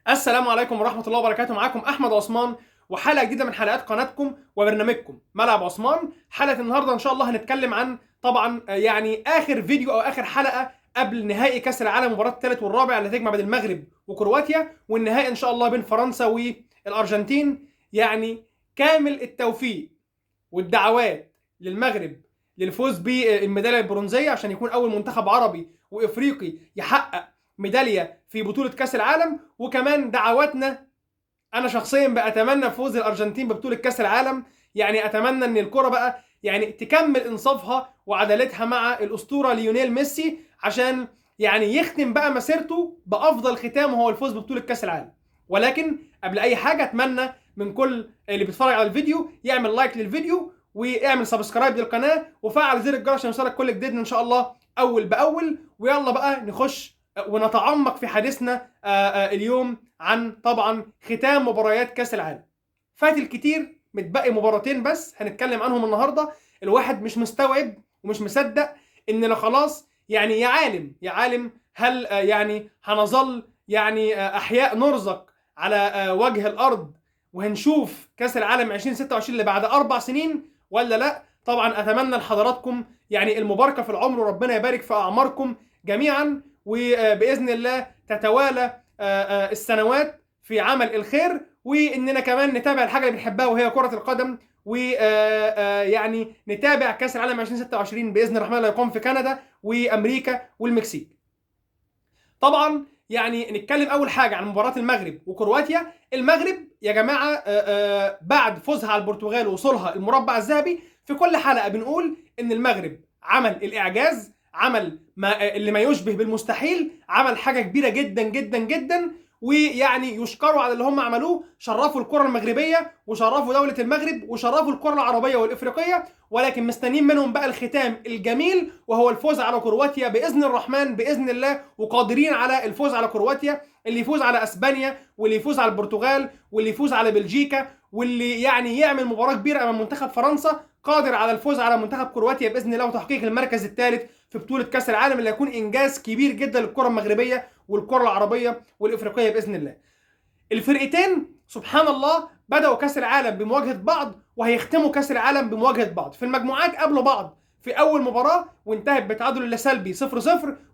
السلام عليكم ورحمة الله وبركاته. معاكم أحمد عثمان وحلقة جديدة من حلقات قناتكم وبرنامجكم ملعب عثمان. حلقة النهاردة إن شاء الله هنتكلم عن طبعا آخر فيديو أو آخر حلقة قبل نهائي كأس العالم، مباراة الثالث والرابع اللي هتجمع بين المغرب وكرواتيا، والنهائي إن شاء الله بين فرنسا والأرجنتين. كامل التوفيق والدعوات للمغرب للفوز بالميدالية البرونزية عشان يكون أول منتخب عربي وإفريقي يحقق ميداليه في بطوله كاس العالم. وكمان دعواتنا، انا شخصيا بأتمنى فوز الارجنتين ببطوله كاس العالم. اتمنى ان الكره بقى تكمل انصافها وعدالتها مع الاسطوره ليونيل ميسي، عشان يختم بقى مسيرته بافضل ختام وهو الفوز ببطوله كاس العالم. ولكن قبل اي حاجه اتمنى من كل اللي بيتفرج على الفيديو يعمل لايك للفيديو ويعمل سبسكرايب للقناه وفعل زر الجرس عشان يوصلك كل جديد ان شاء الله اول باول. ويلا بقى نخش ونتعمق في حديثنا اليوم عن طبعا ختام مباريات كاس العالم. فات الكتير، متبقي مباراتين بس هنتكلم عنهم النهارده. الواحد مش مستوعب ومش مصدق اننا خلاص يا عالم هل هنظل احياء نرزق على وجه الارض وهنشوف كاس العالم 2026 اللي بعد 4 سنين ولا لا؟ طبعا اتمنى لحضراتكم المباركه في العمر وربنا يبارك في اعماركم جميعا، وباذن الله تتوالى السنوات في عمل الخير، واننا كمان نتابع الحاجه اللي بنحبها وهي كره القدم، نتابع كاس العالم 2026 باذن الرحمن اللي هيقام في كندا وامريكا والمكسيك. طبعا نتكلم اول حاجه عن مباراه المغرب وكرواتيا. المغرب يا جماعه بعد فوزها على البرتغال ووصولها المربع الذهبي، في كل حلقه بنقول ان المغرب عمل الاعجاز، عمل ما يشبه بالمستحيل، عمل حاجه كبيره جدا جدا جدا، يشكروا على اللي هم عملوه. شرفوا الكره المغربيه وشرفوا دوله المغرب وشرفوا الكره العربيه والافريقيه، ولكن مستنيين منهم بقى الختام الجميل وهو الفوز على كرواتيا باذن الرحمن باذن الله، وقادرين على الفوز على كرواتيا، اللي يفوز على اسبانيا واللي يفوز على البرتغال واللي يفوز على بلجيكا واللي يعمل مباراه كبيره امام منتخب فرنسا، قادر على الفوز على منتخب كرواتيا باذن الله وتحقيق المركز الثالث في بطوله كاس العالم، اللي هيكون انجاز كبير جدا للكره المغربيه والكره العربيه والافريقيه باذن الله. الفرقتين سبحان الله بداوا كاس العالم بمواجهه بعض وهيختموا كاس العالم بمواجهه بعض. في المجموعات قابلوا بعض في اول مباراه وانتهت بتعادل لا سلبي 0-0،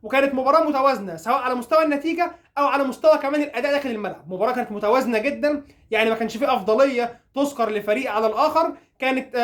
وكانت مباراه متوازنه سواء على مستوى النتيجه او على مستوى كمان الاداء داخل الملعب. مباراه كانت متوازنه جدا، ما كانش فيه افضليه تذكر لفريق على الاخر. كانت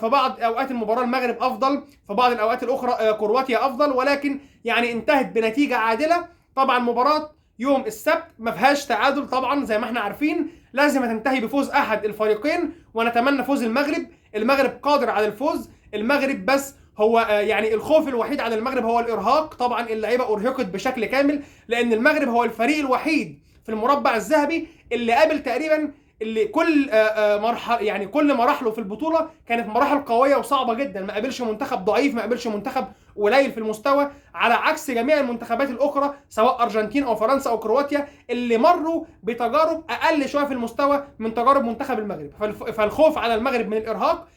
في بعض اوقات المباراه المغرب افضل، في بعض الاوقات الاخرى كرواتيا افضل، ولكن انتهت بنتيجه عادله. طبعا مباراه يوم السبت ما فيهاش تعادل، طبعا زي ما احنا عارفين لازم تنتهي بفوز احد الفريقين، ونتمنى فوز المغرب. المغرب قادر على الفوز، المغرب بس هو الخوف الوحيد على المغرب هو الارهاق. طبعا اللعيبه ارهقت بشكل كامل، لان المغرب هو الفريق الوحيد في المربع الذهبي اللي قابل تقريبا اللي كل مرحله كل مراحله في البطوله كانت مراحل قويه وصعبه جدا. ما قابلش منتخب ضعيف، ما قابلش منتخب قليل في المستوى، على عكس جميع المنتخبات الاخرى سواء ارجنتين او فرنسا او كرواتيا اللي مروا بتجارب اقل شويه في المستوى من تجارب منتخب المغرب. فالخوف على المغرب من الارهاق،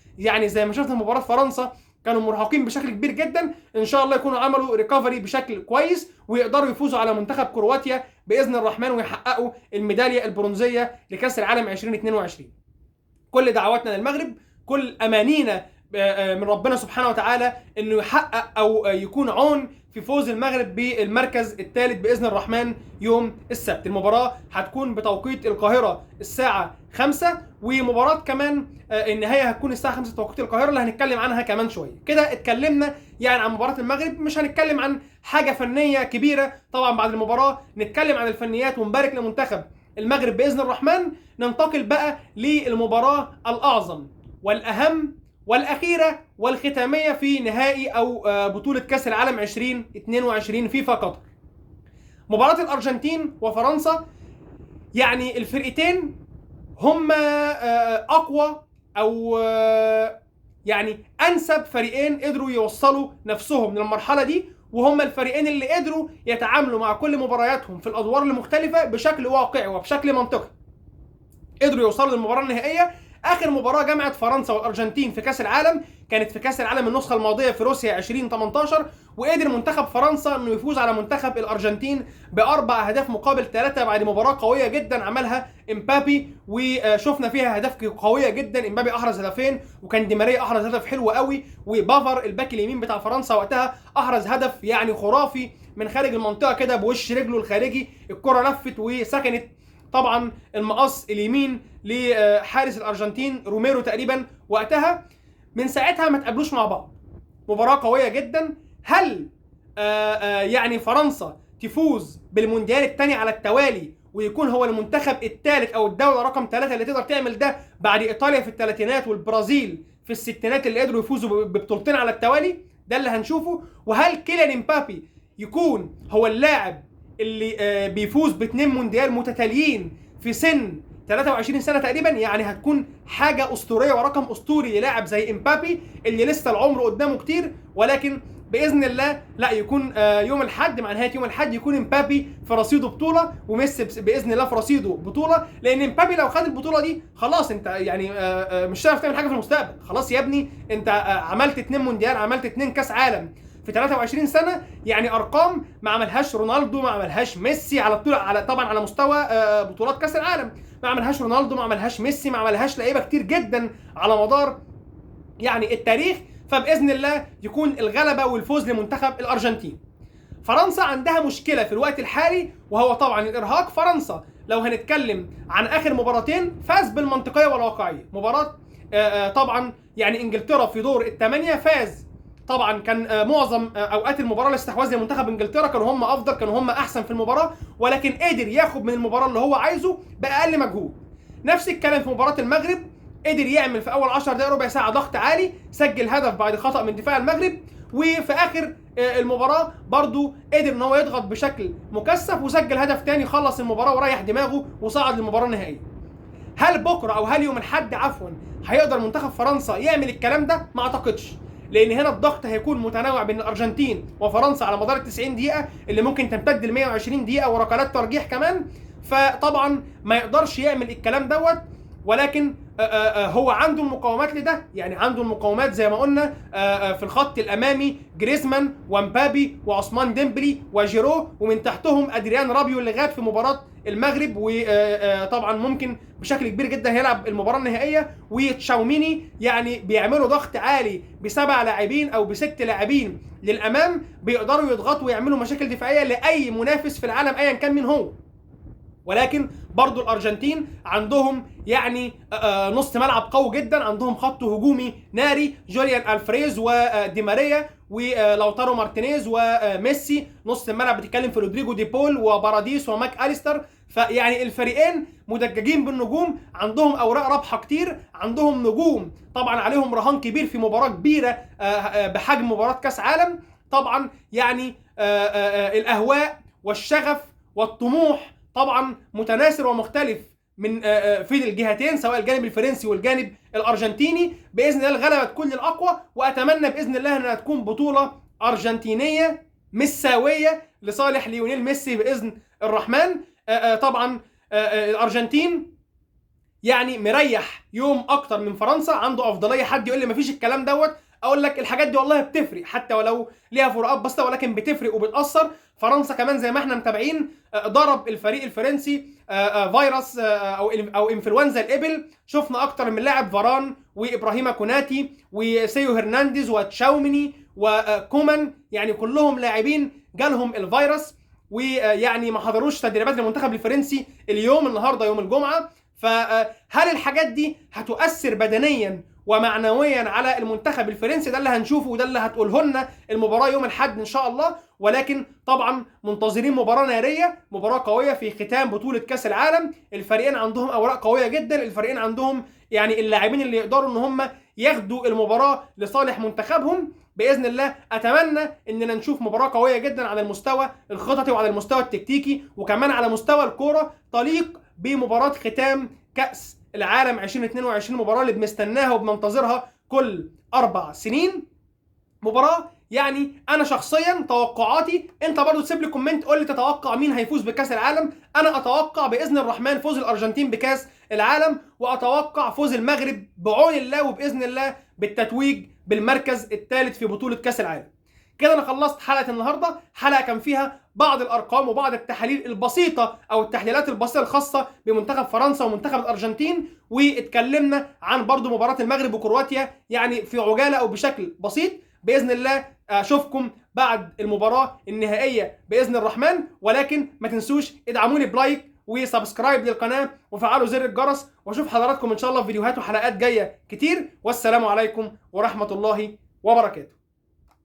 زي ما شفنا مباراه فرنسا كانوا مرهقين بشكل كبير جدا. ان شاء الله يكونوا عملوا ريكفري بشكل كويس ويقدروا يفوزوا على منتخب كرواتيا باذن الرحمن ويحققوا الميداليه البرونزيه لكاس العالم 2022. كل دعواتنا للمغرب، كل امانينا من ربنا سبحانه وتعالى انه يحقق او يكون عون في فوز المغرب بالمركز الثالث باذن الرحمن يوم السبت. المباراه هتكون بتوقيت القاهره الساعه 5، ومباراه كمان النهايه هتكون الساعه 5 توقيت القاهره اللي هنتكلم عنها كمان شويه. كده اتكلمنا عن مباراه المغرب، مش هنتكلم عن حاجه فنيه كبيره. طبعا بعد المباراه نتكلم عن الفنيات ونبارك لمنتخب المغرب باذن الرحمن. ننتقل بقى للمباراه الاعظم والاهم والاخيره والختاميه في نهائي او بطوله كاس العالم 2022 فيفا قطر، مباراه الارجنتين وفرنسا. الفرقتين هم اقوى او انسب فريقين قدروا يوصلوا نفسهم للمرحله دي، وهم الفريقين اللي قدروا يتعاملوا مع كل مبارياتهم في الادوار المختلفه بشكل واقعي وبشكل منطقي. قدروا يوصلوا للمباراه النهائيه اخر مباراه جمعت فرنسا والارجنتين في كاس العالم كانت في كاس العالم النسخه الماضيه في روسيا 2018، وقدر منتخب فرنسا انه يفوز على منتخب الارجنتين باربع اهداف مقابل 3 بعد مباراه قويه جدا عملها امبابي، وشفنا فيها اهداف قويه جدا. امبابي احرز هدفين، وكان دي ماريا احرز هدف حلو قوي، وبافر الباك اليمين بتاع فرنسا وقتها احرز هدف يعني خرافي من خارج المنطقه كده بوش رجله الخارجي، الكره لفت وسكنت طبعا المقص اليمين لحارس الارجنتين روميرو تقريبا وقتها. من ساعتها ما تقابلوش مع بعض. مباراه قويه جدا. هل يعني فرنسا تفوز بالمونديال الثاني على التوالي ويكون هو المنتخب الثالث او الدوله رقم 3 اللي تقدر تعمل ده بعد ايطاليا في الثلاثينات والبرازيل في الستينات اللي قدروا يفوزوا ببطولتين على التوالي؟ ده اللي هنشوفه. وهل كيليان امبابي يكون هو اللاعب اللي بيفوز باثنين مونديال متتاليين في سن 23 سنه تقريبا؟ يعني هتكون حاجه اسطوريه ورقم اسطوري للاعب زي امبابي اللي لسه العمر قدامه كتير، ولكن باذن الله لا يكون يوم الاحد مع نهايه يوم الاحد يكون امبابي في رصيده بطوله وميسي باذن الله في رصيده بطوله، لان امبابي لو خد البطوله دي خلاص انت يعني مش هتعرف تعمل حاجه في المستقبل. خلاص يا ابني انت عملت 2 مونديال، عملت 2 كاس عالم في 23 سنه، يعني ارقام ما عملهاش رونالدو، ما عملهاش ميسي على طول، على طبعا على مستوى بطولات كاس العالم، ما عملهاش رونالدو، ما عملهاش ميسي، ما عملهاش لعيبه كتير جدا على مدار يعني التاريخ. فباذن الله يكون الغلبه والفوز لمنتخب الارجنتين. فرنسا عندها مشكله في الوقت الحالي وهو طبعا الارهاق. فرنسا لو هنتكلم عن اخر مباراتين فاز بالمنطقيه والواقعيه. مباراه طبعا يعني انجلترا في دور الثمانيه فاز، طبعا كان معظم اوقات المباراه الاستحواذ لمنتخب انجلترا، كانوا هم افضل، كانوا هم احسن في المباراه، ولكن قدر ياخد من المباراه اللي هو عايزه باقل مجهود. نفس الكلام في مباراه المغرب، قدر يعمل في اول 10 دقائق ربع ساعه ضغط عالي، سجل هدف بعد خطا من دفاع المغرب، وفي اخر المباراه برضو قدر ان هو يضغط بشكل مكثف وسجل هدف تاني، خلص المباراه وريح دماغه وصعد للمباراه النهائيه. هل بكره او هل يوم الاحد عفوا هيقدر منتخب فرنسا يعمل الكلام ده؟ ما اعتقدش، لان هنا الضغط هيكون متنوع بين الارجنتين وفرنسا على مدار ال 90 دقيقه اللي ممكن تمتد ل 120 دقيقه وركلات ترجيح كمان، فطبعا ما يقدرش يعمل الكلام دوت. ولكن هو عنده المقومات لده، يعني عنده المقومات زي ما قلنا في الخط الامامي جريزمان ومبابي وعثمان ديمبلي وجيرو، ومن تحتهم ادريان رابيو اللي غاب في مباراه المغرب، وطبعا ممكن بشكل كبير جدا هيلعب المباراه النهائيه، وتشاوميني. يعني بيعملوا ضغط عالي بسبع لاعبين او بست لاعبين للامام، بيقدروا يضغطوا ويعملوا مشاكل دفاعيه لاي منافس في العالم ايا كان مين هو. ولكن برضو الارجنتين عندهم يعني نص ملعب قوي جدا، عندهم خط هجومي ناري، جوليان الفريز ودي ماريا ولوتارو مارتينيز وميسي. نص الملعب بتتكلم في رودريجو دي بول وباراديس وماك اليستر. فيعني الفريقين مدججين بالنجوم، عندهم اوراق رابحه كتير، عندهم نجوم طبعا عليهم رهان كبير في مباراه كبيره بحجم مباراه كاس عالم. طبعا يعني الاهواء والشغف والطموح طبعا متناثر ومختلف من في الجهتين، سواء الجانب الفرنسي والجانب الارجنتيني. باذن الله الغلبه تكون للاقوى، واتمنى باذن الله انها تكون بطوله ارجنتينيه مساويه لصالح ليونيل ميسي باذن الرحمن. طبعا الارجنتين يعني مريح يوم اكتر من فرنسا، عنده افضليه. حد يقول لي مفيش الكلام دوت، اقول لك الحاجات دي والله بتفرق، حتى ولو ليها فروقات بسيطه ولكن بتفرق وبتاثر. فرنسا كمان زي ما احنا متابعين ضرب الفريق الفرنسي فيروس او انفلونزا الابل. شفنا اكتر من لاعب، فاران وابراهيم كوناتي وسيو هرنانديز وتشاوميني وكومان، يعني كلهم لاعبين جالهم الفيروس، ويعني ما حضروش تدريبات المنتخب الفرنسي اليوم النهارده يوم الجمعه. فهل الحاجات دي هتؤثر بدنيا ومعنويا على المنتخب الفرنسي؟ ده اللي هنشوفه وده اللي هتقوله لنا المباراه يوم الاحد ان شاء الله. ولكن طبعا منتظرين مباراه ناريه، مباراه قويه في ختام بطوله كاس العالم. الفريقين عندهم اوراق قويه جدا، الفريقين عندهم يعني اللاعبين اللي يقدروا ان هم ياخدوا المباراه لصالح منتخبهم. باذن الله اتمنى اننا نشوف مباراه قويه جدا على المستوى الخططي وعلى المستوى التكتيكي وكمان على مستوى الكوره، تليق بمباراه ختام كاس العالم 2022، مباراه اللي بنستناها وبننتظرها كل 4 سنين. مباراه يعني انا شخصيا توقعاتي، انت برضو تسيب لي كومنت قول لي تتوقع مين هيفوز بكاس العالم. انا اتوقع باذن الرحمن فوز الارجنتين بكاس العالم، واتوقع فوز المغرب بعون الله وباذن الله بالتتويج بالمركز الثالث في بطوله كاس العالم. كده انا خلصت حلقه النهارده. حلقه كان فيها بعض الارقام وبعض التحاليل البسيطه او التحليلات البسيطه الخاصه بمنتخب فرنسا ومنتخب الارجنتين، واتكلمنا عن برضو مباراه المغرب وكرواتيا يعني في عجاله او بشكل بسيط. باذن الله اشوفكم بعد المباراه النهائيه باذن الرحمن، ولكن ما تنسوش ادعموني بلايك وسبسكرايب للقناه وفعلوا زر الجرس، واشوف حضراتكم ان شاء الله في فيديوهات وحلقات جايه كتير. والسلام عليكم ورحمه الله وبركاته.